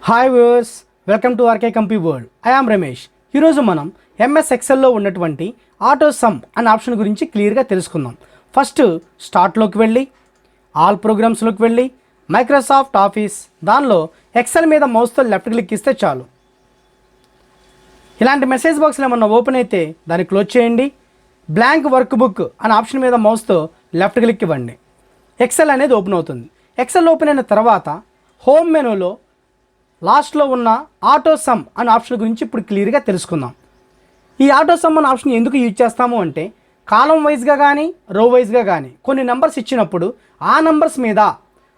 Hi viewers, welcome to rkcompuworld. I am Ramesh. ఈరోజు మనం MS ఎక్సెల్లో ఉన్నటువంటి ఆటో సమ్ అనే ఆప్షన్ గురించి క్లియర్గా తెలుసుకుందాం. ఫస్ట్ స్టార్ట్లోకి వెళ్ళి ఆల్ ప్రోగ్రామ్స్లోకి వెళ్ళి మైక్రోసాఫ్ట్ ఆఫీస్ దానిలో ఎక్సెల్ మీద మౌస్తో లెఫ్ట్ క్లిక్ ఇస్తే చాలు. ఇలాంటి మెసేజ్ బాక్స్లో ఏమన్నా ఓపెన్ అయితే దాన్ని క్లోజ్ చేయండి. బ్లాంక్ వర్క్ బుక్ అనే ఆప్షన్ మీద మౌస్తో లెఫ్ట్ క్లిక్ ఇవ్వండి. ఎక్సెల్ అనేది ఓపెన్ అవుతుంది. ఎక్సెల్ ఓపెన్ అయిన తర్వాత హోమ్ మెనూలో లాస్ట్లో ఉన్న ఆటో సమ్ అనే ఆప్షన్ గురించి ఇప్పుడు క్లియర్గా తెలుసుకుందాం. ఈ ఆటో సమ్ అనే ఆప్షన్ ఎందుకు యూజ్ చేస్తాము అంటే కాలం వైజ్గా కానీ రో వైజ్గా కానీ కొన్ని నెంబర్స్ ఇచ్చినప్పుడు ఆ నెంబర్స్ మీద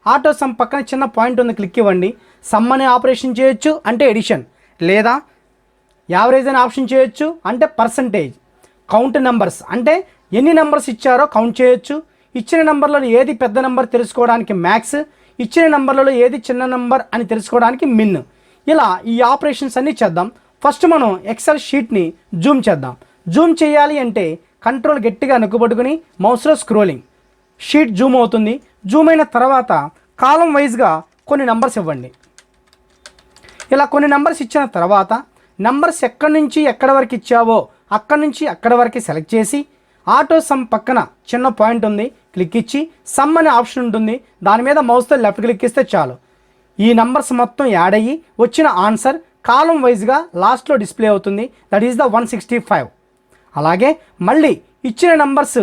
ఆటో సమ్ పక్కన చిన్న పాయింట్ ఉంది, క్లిక్ ఇవ్వండి. సమ్ అనే ఆపరేషన్ చేయొచ్చు అంటే ఎడిషన్, లేదా యావరేజ్ అనే ఆప్షన్ చేయొచ్చు అంటే పర్సంటేజ్, కౌంట్ నెంబర్స్ అంటే ఎన్ని నెంబర్స్ ఇచ్చారో కౌంట్ చేయొచ్చు, ఇచ్చిన నెంబర్లలో ఏది పెద్ద నెంబర్ తెలుసుకోవడానికి మ్యాక్స్, ఇచ్చిన నెంబర్లలో ఏది చిన్న నెంబర్ అని తెలుసుకోవడానికి మిన్. ఇలా ఈ ఆపరేషన్స్ అన్నీ చేద్దాం. ఫస్ట్ మనం ఎక్సెల్ షీట్ని జూమ్ చేద్దాం. జూమ్ చేయాలి అంటే కంట్రోల్ గట్టిగా నొక్కుపట్టుకుని మౌస్లో స్క్రోలింగ్, షీట్ జూమ్ అవుతుంది. జూమ్ అయిన తర్వాత కాలం వైజ్గా కొన్ని నెంబర్స్ ఇవ్వండి. ఇలా కొన్ని నెంబర్స్ ఇచ్చిన తర్వాత నెంబర్స్ ఎక్కడి నుంచి ఎక్కడి వరకు ఇచ్చావో అక్కడి నుంచి అక్కడి వరకు సెలెక్ట్ చేసి ఆటో సమ్ పక్కన చిన్న పాయింట్ ఉంది, క్లిక్ ఇచ్చి సమ్ అనే ఆప్షన్ ఉంటుంది, దాని మీద మౌస్తో లెఫ్ట్ క్లిక్ ఇస్తే చాలు. ఈ నెంబర్స్ మొత్తం యాడ్ అయ్యి వచ్చిన ఆన్సర్ కాలం వైజ్గా లాస్ట్లో డిస్ప్లే అవుతుంది. That is the 165. అలాగే మళ్ళీ ఇచ్చిన నెంబర్స్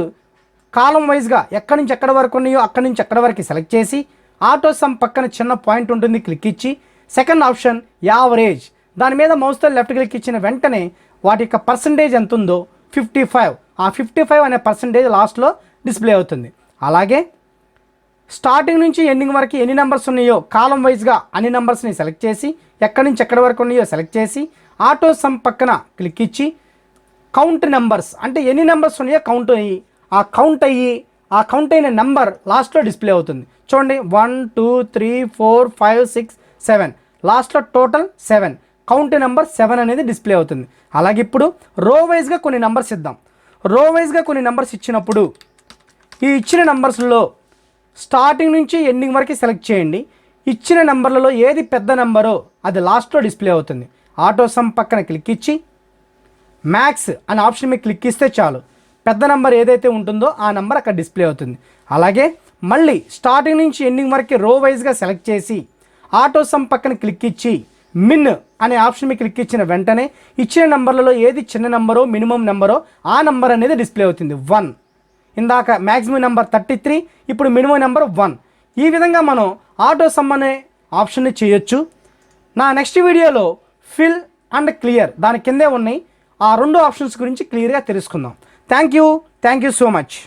కాలం వైజ్గా ఎక్కడి నుంచి ఎక్కడి వరకు ఉన్నాయో అక్కడి నుంచి ఎక్కడి వరకు సెలెక్ట్ చేసి ఆటో సమ్ పక్కన చిన్న పాయింట్ ఉంటుంది, క్లిక్ ఇచ్చి సెకండ్ ఆప్షన్ యావరేజ్, దాని మీద మౌస్తో లెఫ్ట్ క్లిక్ ఇచ్చిన వెంటనే వాటి యొక్క పర్సంటేజ్ ఎంత ఉందో 55, ఆ 55 అనే పర్సంటేజ్ లాస్ట్లో డిస్ప్లే అవుతుంది. అలాగే స్టార్టింగ్ నుంచి ఎండింగ్ వరకు ఎన్ని నెంబర్స్ ఉన్నాయో కాలం వైజ్గా అన్ని నెంబర్స్ని సెలెక్ట్ చేసి ఎక్కడి నుంచి ఎక్కడి వరకు ఉన్నాయో సెలెక్ట్ చేసి ఆటో సమ్ పక్కన క్లిక్ ఇచ్చి కౌంట్ నెంబర్స్ అంటే ఎన్ని నెంబర్స్ ఉన్నాయో కౌంట్ అయ్యి ఆ కౌంట్ అయిన నెంబర్ లాస్ట్లో డిస్ప్లే అవుతుంది. చూడండి 1 2 3 4 5 6 7, లాస్ట్లో టోటల్ 7, కౌంట్ నెంబర్ 7 అనేది డిస్ప్లే అవుతుంది. అలాగే ఇప్పుడు రో వైజ్గా కొన్ని నెంబర్స్ ఇద్దాం. రో వైజ్గా కొన్ని నెంబర్స్ ఇచ్చినప్పుడు ఈ ఇచ్చిన నెంబర్స్లో స్టార్టింగ్ నుంచి ఎండింగ్ వరకు సెలెక్ట్ చేయండి. ఇచ్చిన నెంబర్లలో ఏది పెద్ద నెంబరో అది లాస్ట్లో డిస్ప్లే అవుతుంది. ఆటో సమ్ పక్కన క్లిక్ ఇచ్చి మ్యాక్స్ అనే ఆప్షన్ మీద క్లిక్ ఇస్తే చాలు. పెద్ద నెంబర్ ఏదైతే ఉంటుందో ఆ నెంబర్ అక్కడ డిస్ప్లే అవుతుంది. అలాగే మళ్ళీ స్టార్టింగ్ నుంచి ఎండింగ్ వరకు రో వైజ్గా సెలెక్ట్ చేసి ఆటో సమ్ పక్కన క్లిక్ ఇచ్చి మిన్ అనే ఆప్షన్ మీద క్లిక్ ఇచ్చిన వెంటనే ఇచ్చిన నెంబర్లలో ఏది చిన్న నెంబరో మినిమం నెంబరో ఆ నెంబర్ అనేది డిస్ప్లే అవుతుంది. 1, ఇందాక మ్యాక్సిమం నెంబర్ 33, ఇప్పుడు మినిమం నెంబర్ 1. ఈ విధంగా మనం ఆటో సమ్ అనే ఆప్షన్ని చేయొచ్చు. నా నెక్స్ట్ వీడియోలో ఫిల్ అండ్ క్లియర్ దాని కిందే ఉన్నాయి, ఆ రెండు ఆప్షన్స్ గురించి క్లియర్గా తెలుసుకుందాం. Thank you so much.